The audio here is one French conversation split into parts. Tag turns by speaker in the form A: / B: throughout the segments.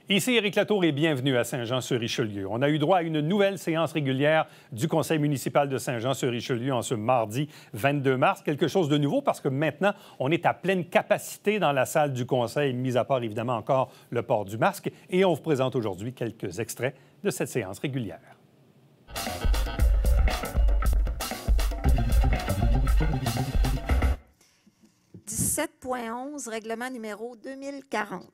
A: Ici Éric Latour et bienvenue à Saint-Jean-sur-Richelieu. On a eu droit à une nouvelle séance régulière du Conseil municipal de Saint-Jean-sur-Richelieu en ce mardi 22 mars. Quelque chose de nouveau parce que maintenant, on est à pleine capacité dans la salle du Conseil, mis à part évidemment encore le port du masque. Et on vous présente aujourd'hui quelques extraits de cette séance régulière.
B: 17.11, règlement numéro 2040.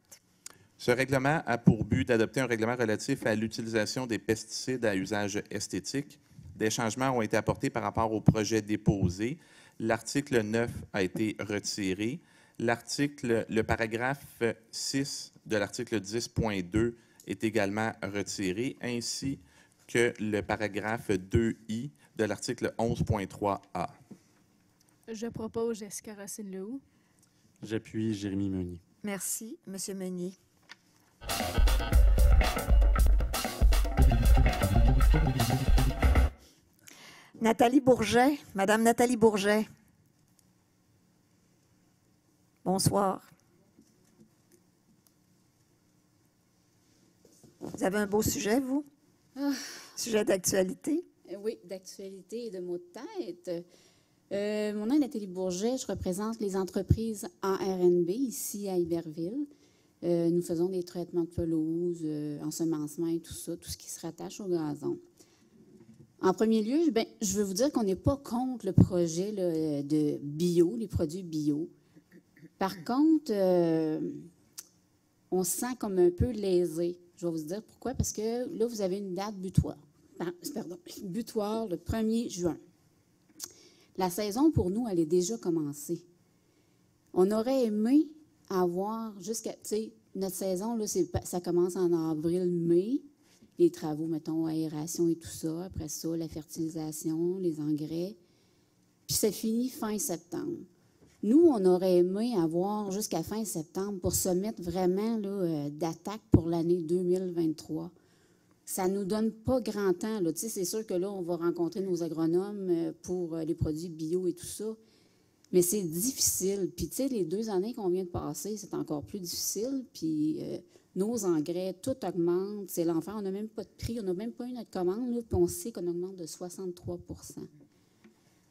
C: Ce règlement a pour but d'adopter un règlement relatif à l'utilisation des pesticides à usage esthétique. Des changements ont été apportés par rapport au projet déposé. L'article 9 a été retiré. Le paragraphe 6 de l'article 10.2 est également retiré, ainsi que le paragraphe 2I de l'article 11.3a.
D: Je propose Jessica Racine-Lehoux.
E: J'appuie Jérémy Meunier.
B: Merci, Monsieur Meunier. Nathalie Bourget. Madame Nathalie Bourget. Bonsoir. Vous avez un beau sujet, vous? Sujet d'actualité?
F: Oui, d'actualité et de mots de tête. Mon nom est Nathalie Bourget. Je représente les entreprises en R&B ici à Iberville. Nous faisons des traitements de pelouse, ensemencement et tout ça, tout ce qui se rattache au gazon. En premier lieu, je veux vous dire qu'on n'est pas contre le projet là, de bio, les produits bio. Par contre, on se sent comme un peu lésé. Je vais vous dire pourquoi. Parce que là, vous avez une date butoir le 1er juin. La saison, pour nous, elle est déjà commencée. On aurait aimé avoir jusqu'à, tu sais, notre saison, là, ça commence en avril-mai, les travaux, mettons, aération et tout ça. Après ça, la fertilisation, les engrais. Puis ça finit fin septembre. Nous, on aurait aimé avoir jusqu'à fin septembre pour se mettre vraiment là, d'attaque pour l'année 2023. Ça ne nous donne pas grand temps. Tu sais, c'est sûr que là, on va rencontrer nos agronomes pour les produits bio et tout ça. Mais c'est difficile. Puis, tu sais, les 2 années qu'on vient de passer, c'est encore plus difficile. Puis, nos engrais, tout augmente. C'est l'enfer. On n'a même pas de prix. On n'a même pas eu notre commande. Là, puis, on sait qu'on augmente de 63 %.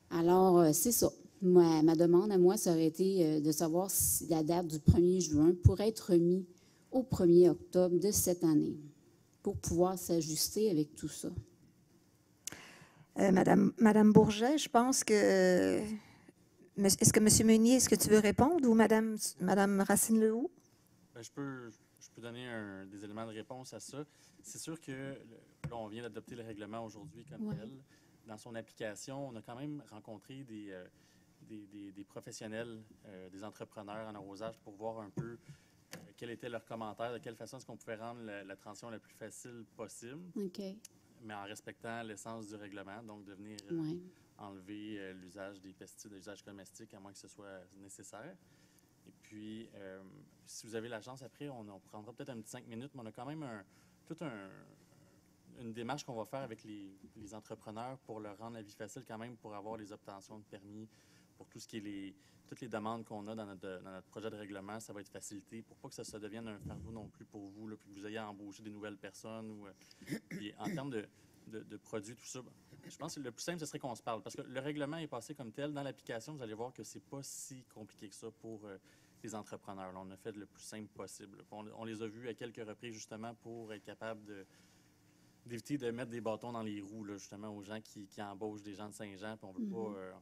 F: Alors, c'est ça. Ma demande à moi, ça aurait été de savoir si la date du 1er juin pourrait être remise au 1er octobre de cette année pour pouvoir s'ajuster avec tout ça.
B: Madame Bourget, je pense que... Est-ce que M. Meunier, est-ce que tu veux répondre ou Madame Racine-Lehoux?
E: Je peux donner des éléments de réponse à ça. C'est sûr que là, on vient d'adopter le règlement aujourd'hui comme tel. Dans son application, on a quand même rencontré des professionnels, des entrepreneurs en arrosage pour voir un peu quels étaient leurs commentaires, de quelle façon est-ce qu'on pouvait rendre la transition la plus facile possible, mais en respectant l'essence du règlement, donc de venir enlever l'usage des pesticides à usage domestique, à moins que ce soit nécessaire. Et puis, si vous avez la chance, après, on prendra peut-être un petit 5 minutes, mais on a quand même une démarche qu'on va faire avec les entrepreneurs pour leur rendre la vie facile quand même, pour avoir les obtentions de permis, pour tout ce qui est toutes les demandes qu'on a dans notre projet de règlement, ça va être facilité pour pas que ça devienne un fardeau non plus pour vous, là, puis que vous ayez à embaucher des nouvelles personnes. Puis en termes de produits, tout ça, je pense que le plus simple, ce serait qu'on se parle. Parce que le règlement est passé comme tel. Dans l'application, vous allez voir que c'est pas si compliqué que ça pour les entrepreneurs. Là, on a fait le plus simple possible. On les a vus à quelques reprises, justement, pour être capable d'éviter de mettre des bâtons dans les roues, là, justement, aux gens qui embauchent des gens de Saint-Jean. Puis on veut pas...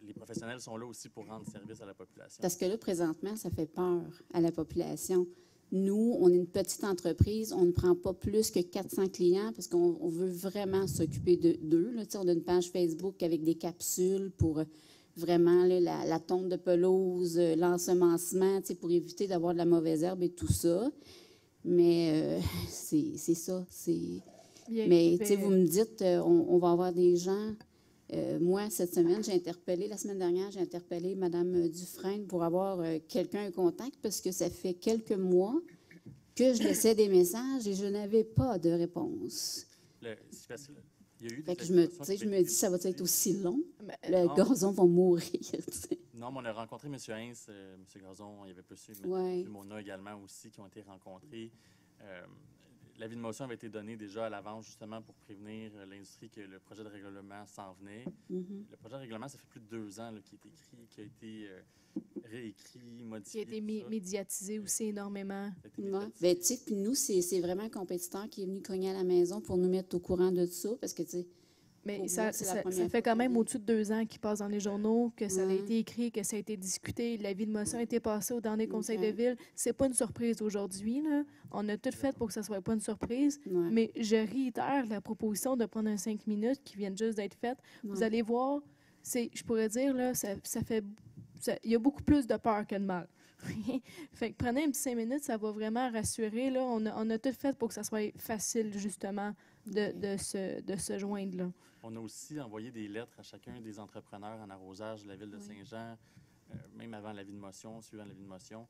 E: les professionnels sont là aussi pour rendre service à la population. Parce
F: que là, présentement, ça fait peur à la population. Nous, on est une petite entreprise, on ne prend pas plus que 400 clients parce qu'on veut vraiment s'occuper d'eux. On a une page Facebook avec des capsules pour vraiment là, la tonte de pelouse, l'ensemencement, pour éviter d'avoir de la mauvaise herbe et tout ça. Mais c'est ça. Mais vous me dites, on va avoir des gens... moi, cette semaine, la semaine dernière, j'ai interpellé Mme Dufresne pour avoir quelqu'un en contact parce que ça fait quelques mois que je laissais des messages et je n'avais pas de réponse.
E: C'est facile. Il y a eu
F: Fait
E: des
F: que je me
E: activations
F: dis, ça va être aussi long.
D: Mais,
F: Le
E: non.
F: gazon va mourir. Tu sais.
E: Non, mais on a rencontré M. Heinz, M. Gazon, il y avait plus
F: Ouais.
E: M. Mona également aussi qui ont été rencontrés. L'avis de motion avait été donné déjà à l'avance justement pour prévenir l'industrie que le projet de règlement s'en venait.
F: Mhm.
E: Le projet de règlement, ça fait plus de 2 ans là, qu'il est écrit, qui a été réécrit,
D: qui a
E: modifié.
D: été
E: tout ça.
D: médiatisé aussi énormément.
E: Ça a été
F: Ouais.
E: médiatisé.
F: Ben, tu sais, puis nous, c'est vraiment un compétiteur qui est venu cogner à la maison pour nous mettre au courant de ça, parce que, tu sais,
D: Mais
F: Pour
D: ça,
F: moi, c'est la
D: ça
F: première
D: fait
F: fois
D: quand même
F: qu'on-
D: au-dessus de 2 ans qu'il passe dans les journaux, que ça a
F: Ouais.
D: été écrit, que ça a été discuté. L'avis de motion a été passé au dernier conseil
F: Ok.
D: de ville. C'est pas une surprise aujourd'hui, là. On a tout fait pour que ça soit pas une surprise.
F: ouais.
D: Mais je réitère la proposition de prendre un 5 minutes qui viennent juste d'être faites. Vous
F: Ouais.
D: allez voir, je pourrais dire, là, il y a beaucoup plus de peur que de mal. Fait que prenez un petit 5 minutes, ça va vraiment rassurer. Là. On a tout fait pour que ça soit facile, justement, de se joindre. Là.
E: On a aussi envoyé des lettres à chacun des entrepreneurs en arrosage de la ville de
F: Oui.
E: Saint-Jean, même avant l'avis de motion, suivant l'avis de motion.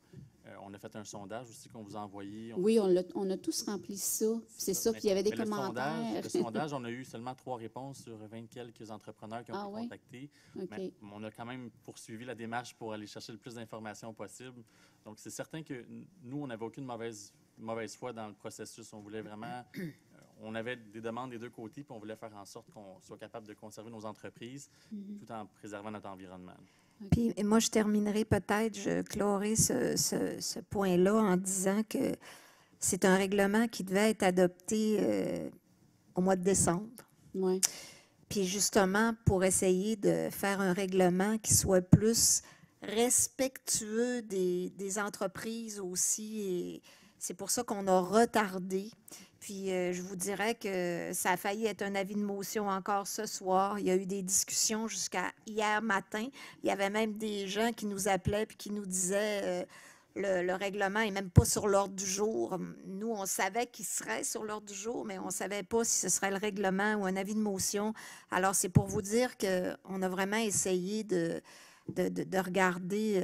E: On a fait un sondage aussi qu'on vous a envoyé.
F: Oui, on a tous rempli ça. C'est ça, puis il y avait des
E: Mais
F: commentaires.
E: Le sondage, on a eu seulement 3 réponses sur 20 quelques entrepreneurs qui ont été
F: Ah ouais?
E: contactés.
F: OK.
E: Mais on a quand même poursuivi la démarche pour aller chercher le plus d'informations possible. Donc, c'est certain que nous, on n'avait aucune mauvaise foi dans le processus. On voulait vraiment... on avait des demandes des deux côtés, puis on voulait faire en sorte qu'on soit capable de conserver nos entreprises tout en préservant notre environnement.
B: Puis et moi, je terminerai peut-être, je clorai ce point-là en disant que c'est un règlement qui devait être adopté au mois de décembre.
F: Ouais.
B: Puis justement, pour essayer de faire un règlement qui soit plus respectueux des entreprises aussi. Et c'est pour ça qu'on a retardé. Puis je vous dirais que ça a failli être un avis de motion encore ce soir. Il y a eu des discussions jusqu'à hier matin. Il y avait même des gens qui nous appelaient puis qui nous disaient le règlement n'est même pas sur l'ordre du jour. Nous, on savait qu'il serait sur l'ordre du jour, mais on ne savait pas si ce serait le règlement ou un avis de motion. Alors, c'est pour vous dire qu'on a vraiment essayé de regarder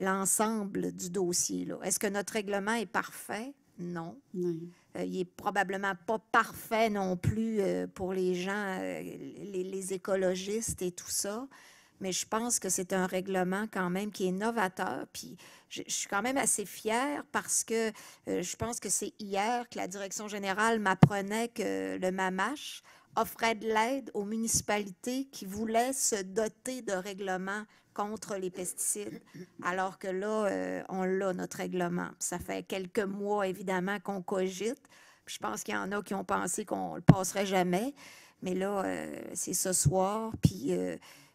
B: l'ensemble du dossier. Là. Est-ce que notre règlement est parfait? Non.
F: Ouais.
B: Il n'est probablement pas parfait non plus pour les gens, les écologistes et tout ça. Mais je pense que c'est un règlement quand même qui est novateur. Puis je suis quand même assez fière parce que je pense que c'est hier que la direction générale m'apprenait que le MAMACH offrait de l'aide aux municipalités qui voulaient se doter de règlements contre les pesticides, alors que là, on l'a, notre règlement. Ça fait quelques mois, évidemment, qu'on cogite. Puis je pense qu'il y en a qui ont pensé qu'on ne le passerait jamais. Mais là, c'est ce soir. Puis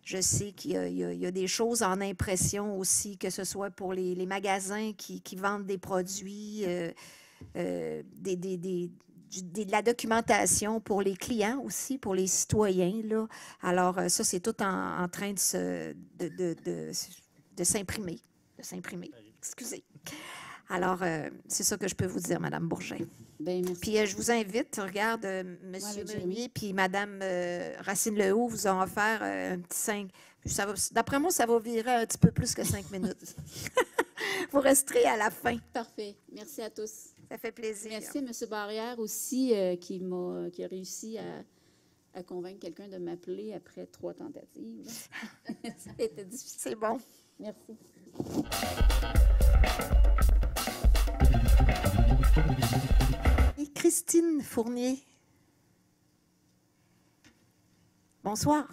B: je sais qu'il y a des choses en impression aussi, que ce soit pour les magasins qui vendent des produits, de la documentation pour les clients aussi, pour les citoyens. Là. Alors, ça, c'est tout en train de s'imprimer. De s'imprimer. Excusez. Alors, c'est ça que je peux vous dire, Mme Bourget.
F: Ben, merci.
B: Puis, je vous invite, regarde, M. Meunier puis Mme Racine-Lehaut vous ont offert un petit 5. D'après moi, ça va virer un petit peu plus que 5 minutes. Vous resterez à la fin.
F: Parfait. Merci à tous.
B: Ça fait plaisir.
F: Merci à M. Barrière aussi qui a réussi à convaincre quelqu'un de m'appeler après 3 tentatives. Ça a été difficile.
B: C'est bon.
F: Merci.
B: Et Christine Fournier. Bonsoir.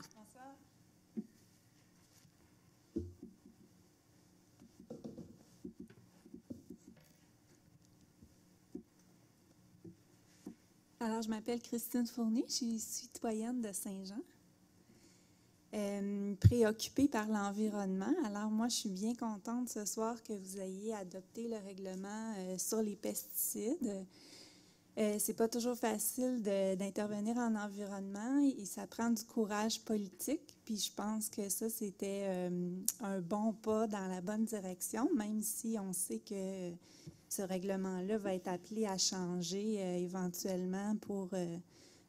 G: Alors, je m'appelle Christine Fournier, je suis citoyenne de Saint-Jean, préoccupée par l'environnement. Alors, moi, je suis bien contente ce soir que vous ayez adopté le règlement sur les pesticides. C'est pas toujours facile d'intervenir en environnement et ça prend du courage politique. Puis je pense que ça, c'était un bon pas dans la bonne direction, même si on sait que ce règlement-là va être appelé à changer éventuellement pour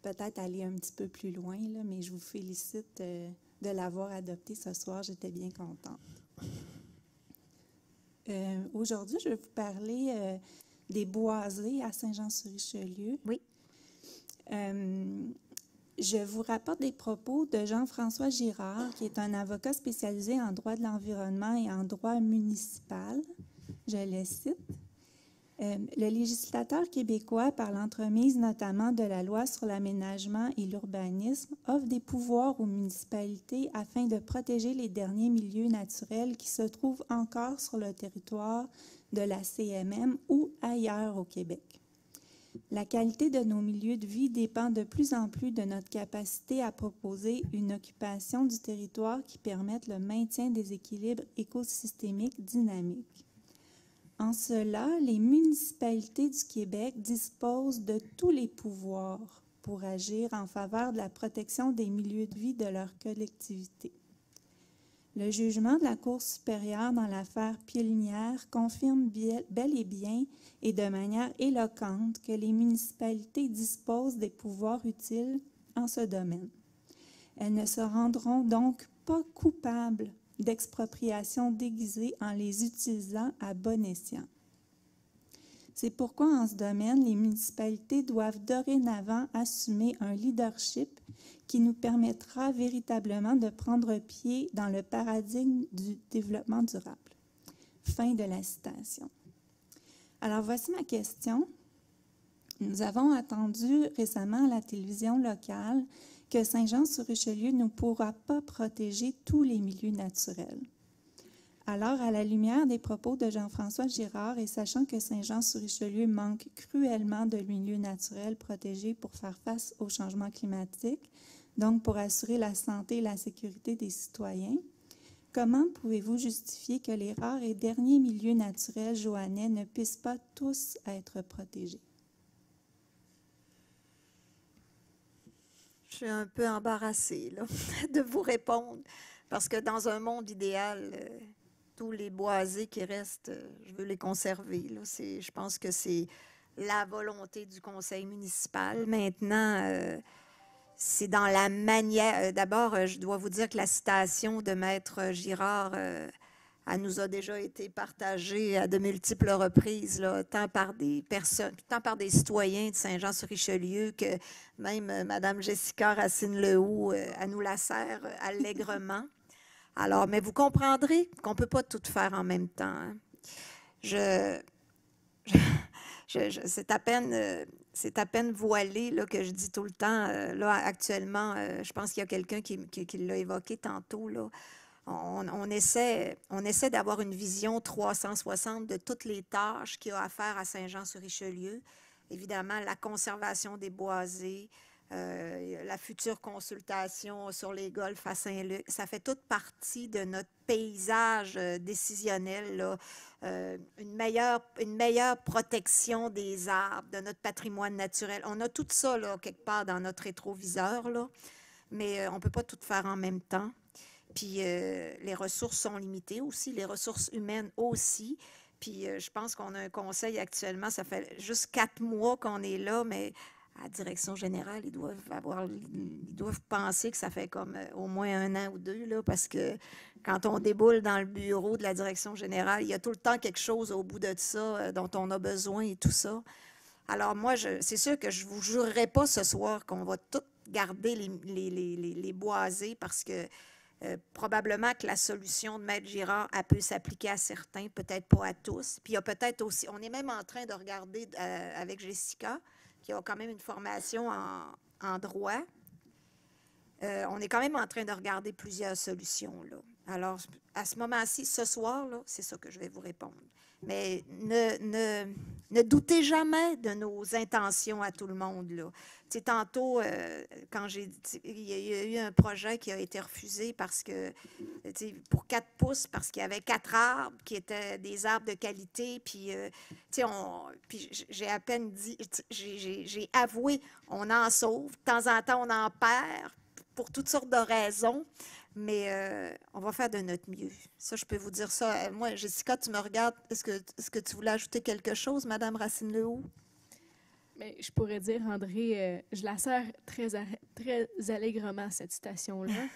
G: peut-être aller un petit peu plus loin. Là, mais je vous félicite de l'avoir adopté ce soir. J'étais bien contente. Aujourd'hui, je vais vous parler des boisés à Saint-Jean-sur-Richelieu.
B: Oui.
G: Je vous rapporte des propos de Jean-François Girard, qui est un avocat spécialisé en droit de l'environnement et en droit municipal. Je le cite. Le législateur québécois, par l'entremise notamment de la loi sur l'aménagement et l'urbanisme, offre des pouvoirs aux municipalités afin de protéger les derniers milieux naturels qui se trouvent encore sur le territoire de la CMM ou ailleurs au Québec. La qualité de nos milieux de vie dépend de plus en plus de notre capacité à proposer une occupation du territoire qui permette le maintien des équilibres écosystémiques dynamiques. En cela, les municipalités du Québec disposent de tous les pouvoirs pour agir en faveur de la protection des milieux de vie de leur collectivité. Le jugement de la Cour supérieure dans l'affaire Pielinière confirme bel et bien et de manière éloquente que les municipalités disposent des pouvoirs utiles en ce domaine. Elles ne se rendront donc pas coupables d'expropriation déguisée en les utilisant à bon escient. C'est pourquoi, en ce domaine, les municipalités doivent dorénavant assumer un leadership qui nous permettra véritablement de prendre pied dans le paradigme du développement durable. Fin de la citation. Alors, voici ma question. Nous avons entendu récemment à la télévision locale que Saint-Jean-sur-Richelieu ne pourra pas protéger tous les milieux naturels. Alors, à la lumière des propos de Jean-François Girard et sachant que Saint-Jean-sur-Richelieu manque cruellement de milieux naturels protégés pour faire face au changement climatique, donc pour assurer la santé et la sécurité des citoyens, comment pouvez-vous justifier que les rares et derniers milieux naturels joannais ne puissent pas tous être protégés?
B: Je suis un peu embarrassée là, de vous répondre, parce que dans un monde idéal, tous les boisés qui restent, je veux les conserver. Là. Je pense que c'est la volonté du conseil municipal. Maintenant, c'est dans la manière... D'abord, je dois vous dire que la citation de Maître Girard, elle nous a déjà été partagée à de multiples reprises, là, tant par des personnes, tant par des citoyens de Saint-Jean-sur-Richelieu que même Mme Jessica Racine-Lehoux, elle nous la sert allègrement. Alors, mais vous comprendrez qu'on ne peut pas tout faire en même temps. Hein. C'est à peine voilé là, que je dis tout le temps. Là, actuellement, je pense qu'il y a quelqu'un qui l'a évoqué tantôt. Là. On essaie d'avoir une vision 360 de toutes les tâches qu'il y a à faire à Saint-Jean-sur-Richelieu. Évidemment, la conservation des boisés, la future consultation sur les golfs à Saint-Luc, ça fait toute partie de notre paysage décisionnel, là. Une meilleure protection des arbres, de notre patrimoine naturel. On a tout ça là, quelque part dans notre rétroviseur, là, mais on ne peut pas tout faire en même temps. Puis les ressources sont limitées aussi, les ressources humaines aussi. Puis je pense qu'on a un conseil actuellement, ça fait juste 4 mois qu'on est là, mais à la direction générale, ils doivent penser que ça fait comme au moins 1 an ou 2, là, parce que quand on déboule dans le bureau de la direction générale, il y a tout le temps quelque chose au bout de ça dont on a besoin et tout ça. Alors moi, c'est sûr que je ne vous jurerai pas ce soir qu'on va tout garder les boisés parce que probablement que la solution de Maître Girard, elle peut s'appliquer à certains, peut-être pas à tous. Puis il y a peut-être aussi, on est même en train de regarder avec Jessica, qui a quand même une formation en droit, on est quand même en train de regarder plusieurs solutions, là. Alors, à ce moment-ci, ce soir, là, c'est ça que je vais vous répondre. Mais ne doutez jamais de nos intentions à tout le monde, là. Tu sais, tantôt, quand il y a eu un projet qui a été refusé parce que, tu sais, pour 4 pouces, parce qu'il y avait 4 arbres qui étaient des arbres de qualité, puis, tu sais, puis j'ai à peine dit, j'ai avoué, on en sauve, de temps en temps, on en perd, pour toutes sortes de raisons, mais on va faire de notre mieux. Ça, je peux vous dire ça. Moi, Jessica, tu me regardes, est-ce que tu voulais ajouter quelque chose, Mme Racine-Lehoux?
D: Mais je pourrais dire, André, je la sers très allègrement, cette citation-là.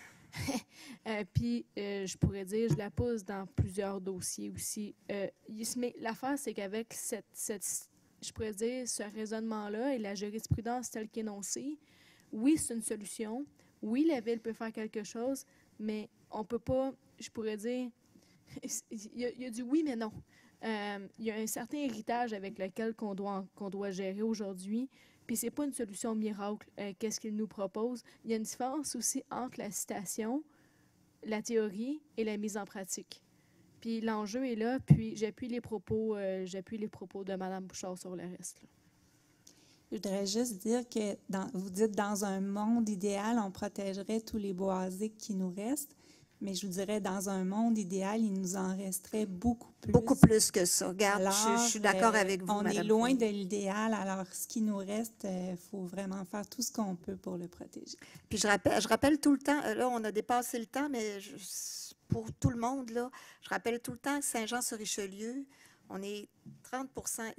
D: Puis, je pourrais dire, je la pousse dans plusieurs dossiers aussi. Mais l'affaire, c'est qu'avec cette je pourrais dire, ce raisonnement-là et la jurisprudence telle qu'énoncée, oui, c'est une solution. Oui, la Ville peut faire quelque chose, mais on ne peut pas, je pourrais dire, il y a du oui, mais non. Il y a un certain héritage avec lequel qu'on doit gérer aujourd'hui. Puis c'est pas une solution miracle. Qu'est-ce qu'il nous propose? Il y a une différence aussi entre la citation, la théorie et la mise en pratique. Puis l'enjeu est là, puis j'appuie les propos de Mme Bouchard sur le reste, là.
G: Je voudrais juste dire que vous dites dans un monde idéal, on protégerait tous les boisés qui nous restent, mais je vous dirais dans un monde idéal, il nous en resterait beaucoup plus.
B: Beaucoup plus que ça. Regarde,
G: Alors,
B: je suis d'accord avec vous,
G: on
B: Madame
G: est loin
B: Fournier.
G: de l'idéal, alors ce qui nous reste, il faut vraiment faire tout ce qu'on peut pour le protéger.
B: Puis je rappelle tout le temps, là, on a dépassé le temps, mais pour tout le monde, là, je rappelle tout le temps que Saint-Jean-sur-Richelieu, on est 30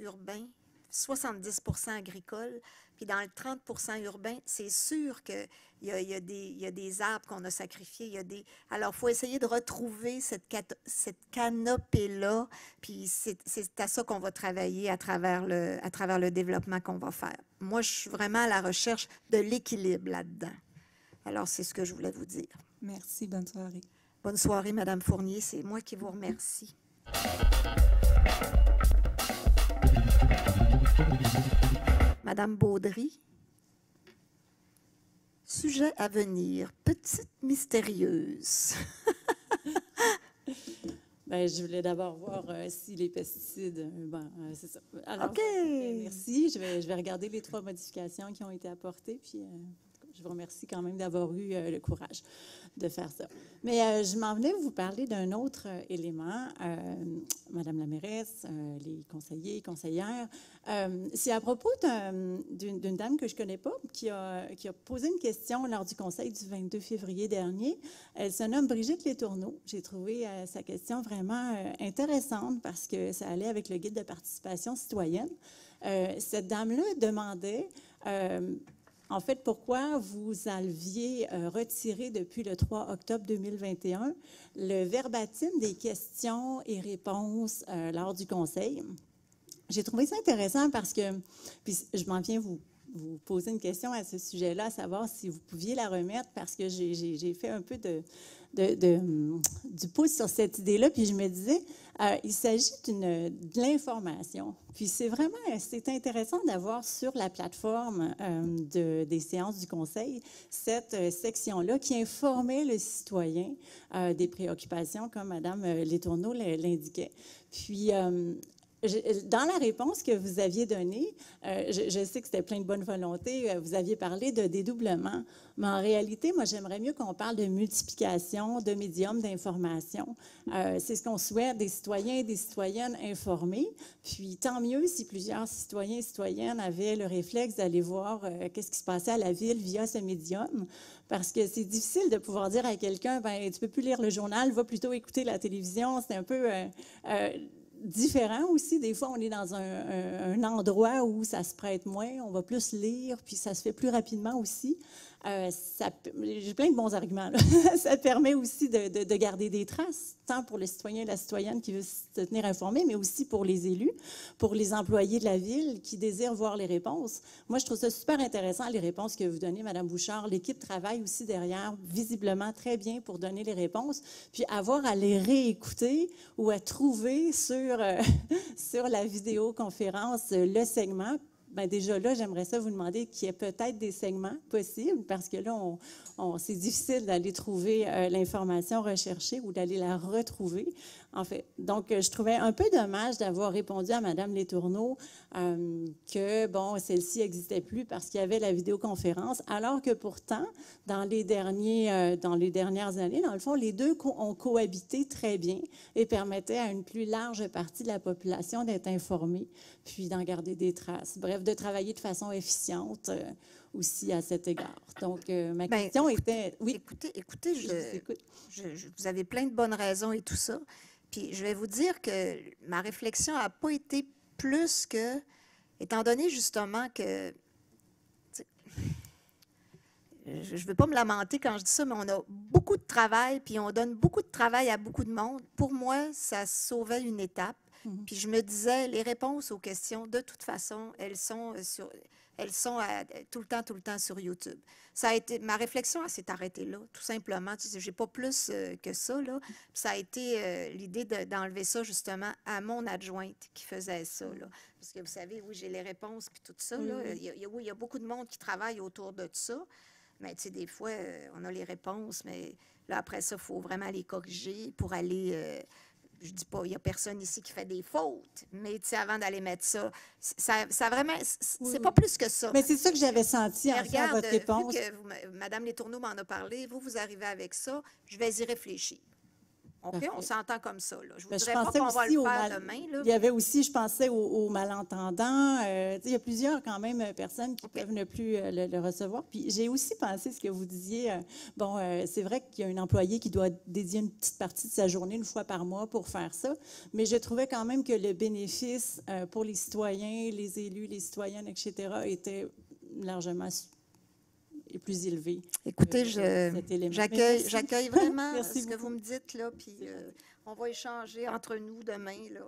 B: urbain, 70 agricole. Puis dans le 30 urbain, c'est sûr qu'il y a des arbres qu'on a sacrifiés. Alors, il faut essayer de retrouver cette canopée-là. Puis c'est à ça qu'on va travailler à travers le développement qu'on va faire. Moi, je suis vraiment à la recherche de l'équilibre là-dedans. Alors, c'est ce que je voulais vous dire.
G: Merci, bonne soirée.
B: Bonne soirée, Madame Fournier. C'est moi qui vous remercie. Madame Baudry. Sujet à venir. Petite mystérieuse.
H: Bien, je voulais d'abord voir si les pesticides... c'est ça. Alors,
B: OK.
H: Merci. Je vais regarder les 3 modifications qui ont été apportées, puis je vous remercie quand même d'avoir eu le courage de faire ça. Mais je m'en venais vous parler d'un autre élément, Madame la mairesse, les conseillers et conseillères. C'est à propos d'une dame que je ne connais pas qui a posé une question lors du conseil du 22 février dernier. Elle se nomme Brigitte Letourneau. J'ai trouvé sa question vraiment intéressante parce que ça allait avec le guide de participation citoyenne. Cette dame-là demandait... en fait, pourquoi vous aviez retiré depuis le 3 octobre 2021 le verbatim des questions et réponses lors du conseil? J'ai trouvé ça intéressant parce que, puis je m'en viens vous poser une question à ce sujet-là, à savoir si vous pouviez la remettre, parce que j'ai fait un peu du pouce sur cette idée-là, puis je me disais, il s'agit de l'information. Puis c'est intéressant d'avoir sur la plateforme des séances du Conseil cette section-là qui informait le citoyen des préoccupations, comme Mme Letourneau l'indiquait. Puis, dans la réponse que vous aviez donnée, je sais que c'était plein de bonne volonté, vous aviez parlé de dédoublement, mais en réalité, moi, j'aimerais mieux qu'on parle de multiplication de médiums d'information. C'est ce qu'on souhaite, des citoyens et des citoyennes informés. Puis tant mieux si plusieurs citoyens et citoyennes avaient le réflexe d'aller voir qu'est-ce qui se passait à la ville via ce médium, parce que c'est difficile de pouvoir dire à quelqu'un, ben tu peux plus lire le journal, va plutôt écouter la télévision. C'est un peu... différent aussi. Des fois, on est dans un endroit où ça se prête moins, on va plus lire, puis ça se fait plus rapidement aussi. J'ai plein de bons arguments, là. Ça permet aussi de garder des traces, tant pour le citoyen et la citoyenne qui veut se tenir informé, mais aussi pour les élus, pour les employés de la ville qui désirent voir les réponses. Moi, je trouve ça super intéressant, les réponses que vous donnez, Mme Bouchard. L'équipe travaille aussi derrière, visiblement très bien pour donner les réponses, puis avoir à les réécouter ou à trouver sur la vidéoconférence le segment. Bien, déjà là, j'aimerais ça vous demander qu'il y ait peut-être des segments possibles, parce que là, c'est difficile d'aller trouver l'information recherchée ou d'aller la retrouver, en fait. Donc, je trouvais un peu dommage d'avoir répondu à Mme Letourneau que, bon, celle-ci n'existait plus parce qu'il y avait la vidéoconférence, alors que pourtant, dans les dernières années, dans le fond, les deux ont cohabité très bien et permettaient à une plus large partie de la population d'être informée, puis d'en garder des traces. Bref, de travailler de façon efficiente aussi à cet égard. Donc, ma question était... Oui.
B: Écoutez, vous avez plein de bonnes raisons et tout ça. Puis je vais vous dire que ma réflexion n'a pas été plus que, étant donné justement que, je ne veux pas me lamenter quand je dis ça, mais on a beaucoup de travail, puis on donne beaucoup de travail à beaucoup de monde. Pour moi, ça sauvait une étape. Puis je me disais, les réponses aux questions, de toute façon, elles sont tout le temps sur YouTube. Ça a été, ma réflexion, elle s'est arrêtée là, tout simplement. Tu sais, j'ai pas plus que ça, là. Puis ça a été l'idée d'enlever ça, justement, à mon adjointe qui faisait ça, là. Parce que vous savez, oui, j'ai les réponses, puis tout ça, là. Oui, il y a beaucoup de monde qui travaille autour de ça. Mais tu sais, des fois, on a les réponses, mais là, après ça, il faut vraiment les corriger pour aller... je dis pas, il n'y a personne ici qui fait des fautes, mais tu sais, avant d'aller mettre ça, ça vraiment, c'est pas plus que ça.
H: Mais c'est ça que j'avais senti en fait, votre réponse.
B: Vu que Mme Letourneau m'en a parlé, vous arrivez avec ça, je vais y réfléchir. OK?
H: Parfait.
B: On s'entend comme ça. Là. Je ne
H: Ben,
B: voudrais pas qu'on va le faire demain. Là.
H: Il y avait aussi, je pensais, aux malentendants. Il y a plusieurs, quand même, personnes qui peuvent ne plus le recevoir. Puis j'ai aussi pensé ce que vous disiez. C'est vrai qu'il y a un employé qui doit dédier une petite partie de sa journée, une fois par mois, pour faire ça. Mais je trouvais quand même que le bénéfice pour les citoyens, les élus, les citoyennes, etc., était largement plus élevé.
B: Écoutez, j'accueille vraiment ce que vous me dites, là, puis on va échanger entre nous demain. Là,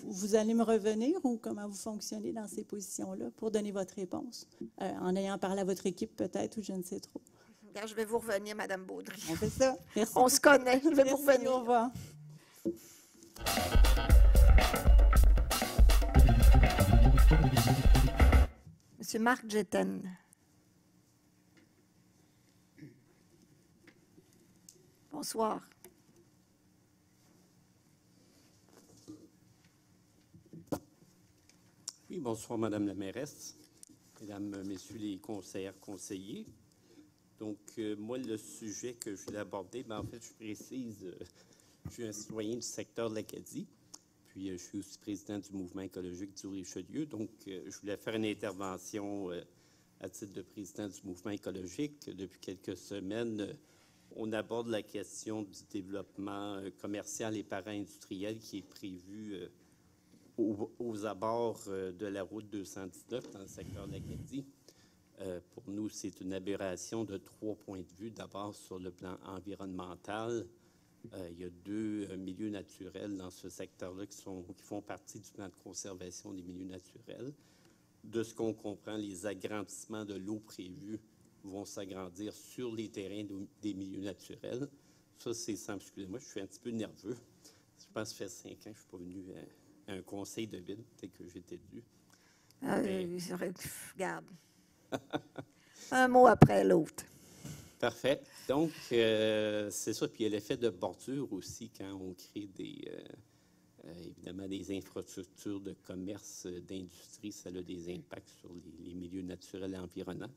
H: vous allez me revenir ou comment vous fonctionnez dans ces positions-là pour donner votre réponse? En ayant parlé à votre équipe peut-être ou je ne sais trop.
B: Regarde, je vais vous revenir, Mme Baudry.
H: On fait ça. Merci.
B: On se connaît. Je vais vous revenir.
H: Au revoir.
B: Monsieur Marc Jetten. Bonsoir.
I: Oui, bonsoir, Madame la mairesse, Mesdames, Messieurs les conseillères, conseillers. Donc, moi, le sujet que je voulais aborder, en fait, je précise, je suis un citoyen du secteur de l'Acadie, puis je suis aussi président du mouvement écologique du Richelieu. Donc, je voulais faire une intervention à titre de président du mouvement écologique. Depuis quelques semaines, on aborde la question du développement commercial et para-industriel qui est prévu aux abords de la route 219 dans le secteur de l'Acadie. Pour nous, c'est une aberration de 3 points de vue. D'abord, sur le plan environnemental, il y a 2 milieux naturels dans ce secteur-là qui font partie du plan de conservation des milieux naturels. De ce qu'on comprend, les agrandissements de l'eau prévus vont s'agrandir sur les terrains des milieux naturels. Ça, c'est sans... Excusez-moi, je suis un petit peu nerveux. Je pense que ça fait 5 ans que je ne suis pas venu à un conseil de ville. Peut-être que j'étais dû.
B: Regarde. Un mot après l'autre.
I: Parfait. Donc, c'est ça. Puis il y a l'effet de bordure aussi quand on crée évidemment des infrastructures de commerce, d'industrie. Ça a des impacts sur les milieux naturels et environnants.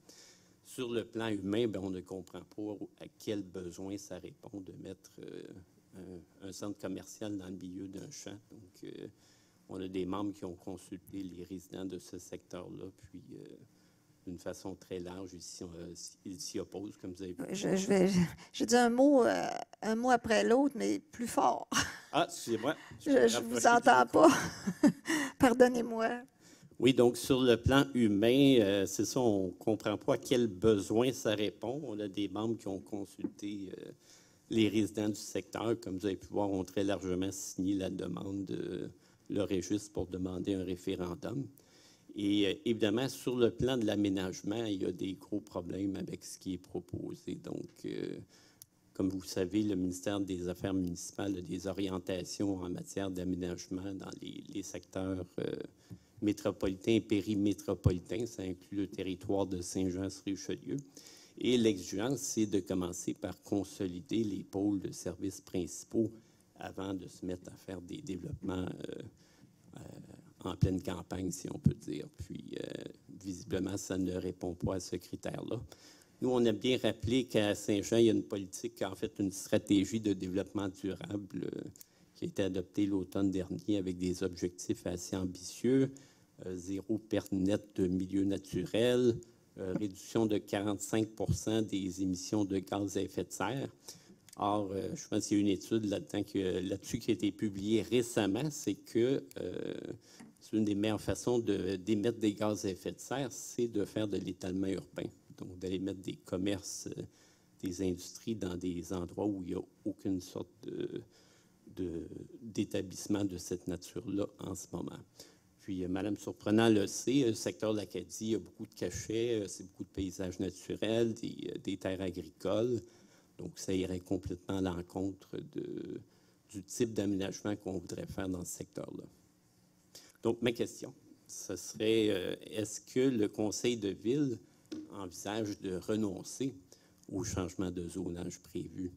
I: Sur le plan humain, on ne comprend pas à quel besoin ça répond de mettre un centre commercial dans le milieu d'un champ. Donc, on a des membres qui ont consulté les résidents de ce secteur-là, puis d'une façon très large, ils s'y opposent, comme vous avez vu.
B: J'ai dit un mot après l'autre, mais plus fort.
I: Ah, excusez-moi.
B: Je ne vous entends pas. Pardonnez-moi.
I: Oui, donc sur le plan humain, c'est ça, on ne comprend pas à quel besoin ça répond. On a des membres qui ont consulté les résidents du secteur. Comme vous avez pu voir, ont très largement signé la demande de le registre pour demander un référendum. Et évidemment, sur le plan de l'aménagement, il y a des gros problèmes avec ce qui est proposé. Donc, comme vous savez, le ministère des Affaires municipales a des orientations en matière d'aménagement dans les secteurs métropolitain et périmétropolitain. Ça inclut le territoire de Saint-Jean-sur-Richelieu. Et l'exigence, c'est de commencer par consolider les pôles de services principaux avant de se mettre à faire des développements en pleine campagne, si on peut dire. Puis, visiblement, ça ne répond pas à ce critère-là. Nous, on a bien rappelé qu'à Saint-Jean, il y a une politique, en fait, une stratégie de développement durable qui a été adoptée l'automne dernier avec des objectifs assez ambitieux. 0 perte nette de milieux naturels, réduction de 45% des émissions de gaz à effet de serre. Or, je pense qu'il y a une étude là-dessus qui a été publiée récemment, c'est que c'est une des meilleures façons d'émettre des gaz à effet de serre, c'est de faire de l'étalement urbain. Donc, d'aller mettre des commerces, des industries dans des endroits où il n'y a aucune sorte d'établissements de cette nature-là en ce moment. Puis, Mme Surprenant le sait, le secteur de l'Acadie, il y a beaucoup de cachets, c'est beaucoup de paysages naturels, des terres agricoles. Donc, ça irait complètement à l'encontre du type d'aménagement qu'on voudrait faire dans ce secteur-là. Donc, ma question, ce serait, est-ce que le conseil de ville envisage de renoncer au changement de zonage prévu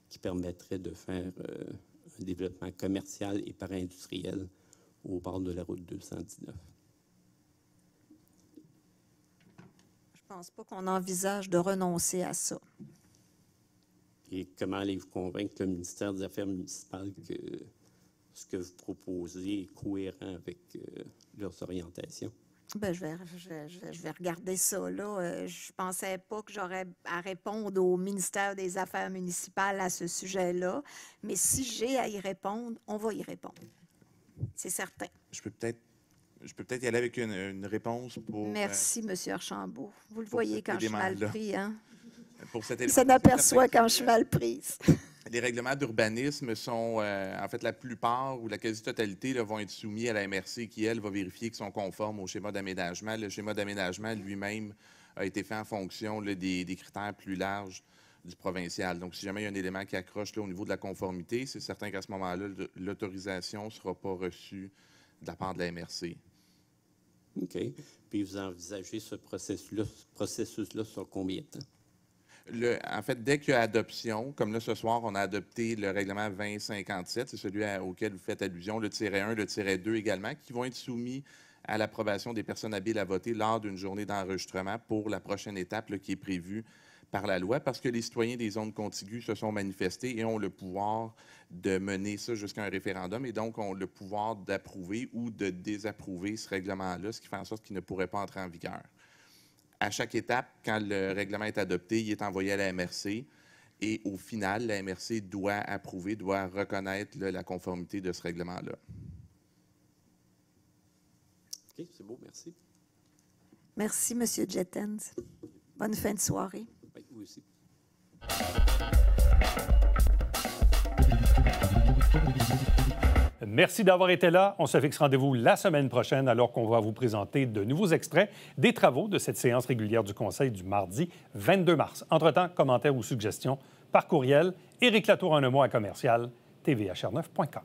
I: qui permettrait de faire un développement commercial et para-industriel au bord de la route 219?
B: Je ne pense pas qu'on envisage de renoncer à ça.
I: Et comment allez-vous convaincre le ministère des Affaires municipales que ce que vous proposez est cohérent avec leurs orientations?
B: Bien, je vais regarder ça, là. Je ne pensais pas que j'aurais à répondre au ministère des Affaires municipales à ce sujet-là, mais si j'ai à y répondre, on va y répondre. C'est certain.
C: Je peux peut-être y aller avec une réponse pour...
B: Merci, M. Archambault. Vous le voyez quand je suis mal pris, hein?
C: Pour cet
B: Il s'en aperçoit quand je suis mal prise.
C: Les règlements d'urbanisme sont, en fait, la plupart ou la quasi-totalité là, vont être soumis à la MRC qui, elle, va vérifier qu'ils sont conformes au schéma d'aménagement. Le schéma d'aménagement lui-même a été fait en fonction là, des critères plus larges du provincial. Donc, si jamais il y a un élément qui accroche là, au niveau de la conformité, c'est certain qu'à ce moment-là, l'autorisation ne sera pas reçue de la part de la MRC.
I: OK. Puis vous envisagez ce processus-là sur combien de temps?
C: En fait, dès qu'il y a adoption, comme là ce soir, on a adopté le règlement 2057, c'est celui auquel vous faites allusion, le -1, le -2 également, qui vont être soumis à l'approbation des personnes habiles à voter lors d'une journée d'enregistrement pour la prochaine étape là, qui est prévue par la loi, parce que les citoyens des zones contiguës se sont manifestés et ont le pouvoir de mener ça jusqu'à un référendum, et donc ont le pouvoir d'approuver ou de désapprouver ce règlement-là, ce qui fait en sorte qu'il ne pourrait pas entrer en vigueur. À chaque étape, quand le règlement est adopté, il est envoyé à la MRC et au final, la MRC doit approuver, doit reconnaître là, la conformité de ce règlement-là.
I: OK, c'est beau, merci.
B: Merci, M. Jettens. Bonne fin de soirée.
I: Oui, vous aussi.
A: Merci d'avoir été là. On se fixe rendez-vous la semaine prochaine alors qu'on va vous présenter de nouveaux extraits des travaux de cette séance régulière du Conseil du mardi 22 mars. Entre-temps, commentaires ou suggestions par courriel, Éric Latour en un mot à commercial, tvhr9.com.